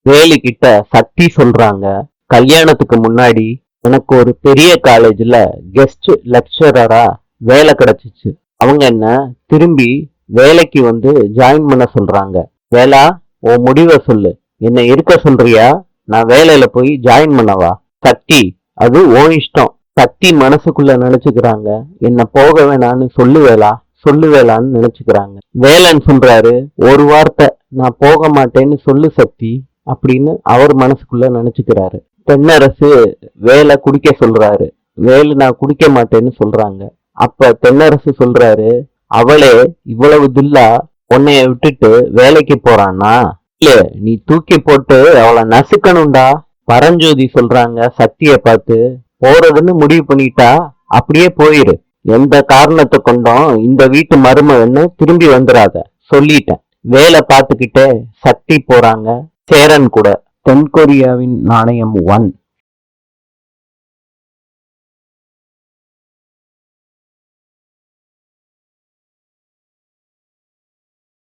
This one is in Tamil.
வேலு கிட்ட சக்தி சொல்றாங்க, கல்யாணத்துக்கு முன்னாடி எனக்கு ஒரு பெரிய காலேஜ்ல கெஸ்ட் லெக்சரரா வேலை கிடைச்சிச்சு. அவங்க என்ன திரும்பி வேலைக்கு வந்து ஜாயின் பண்ண சொல்றாங்க. வேலா, உன் முடிவை சொல்லு. என்ன இருக்க சொல்றியா, நான் வேலையில போய் ஜாயின் பண்ணவா? சக்தி, அது உன் இஷ்டம். சக்தி மனசுக்குள்ள நினைச்சுக்கிறாங்க, என்ன போக வேணான்னு சொல்லுவேலான்னு நினைச்சுக்கிறாங்க. வேலன் சொல்றாரு, ஒரு வார்த்தை நான் போக மாட்டேன்னு சொல்லு சக்தி அப்படின்னு அவர் மனசுக்குள்ள நினைச்சுக்கிறாரு. தென்னரசு வேலை குடிக்க சொல்றாரு. வேலு நான் குடிக்க மாட்டேன்னு சொல்றாங்க. அப்ப தென்னரசு சொல்றாரு, அவளே இவ்வளவு தில்லா உன்னைய விட்டுட்டு வேலைக்கு போறான்னா, இல்ல நீ தூக்கி போட்டு அவளை நசுக்கணும்டா. பரஞ்சோதி சொல்றாங்க சக்திய பார்த்து, போறதுன்னு முடிவு பண்ணிட்டா அப்படியே போயிரு. எந்த காரணத்தை கொண்டும் இந்த வீட்டு மருமகன்னு திரும்பி வந்துடாத, சொல்லிட்டேன். வேலை பார்த்துக்கிட்டே சக்தி போறாங்க சேரன் கூட. தென்கொரியாவின் நாணயம் 1.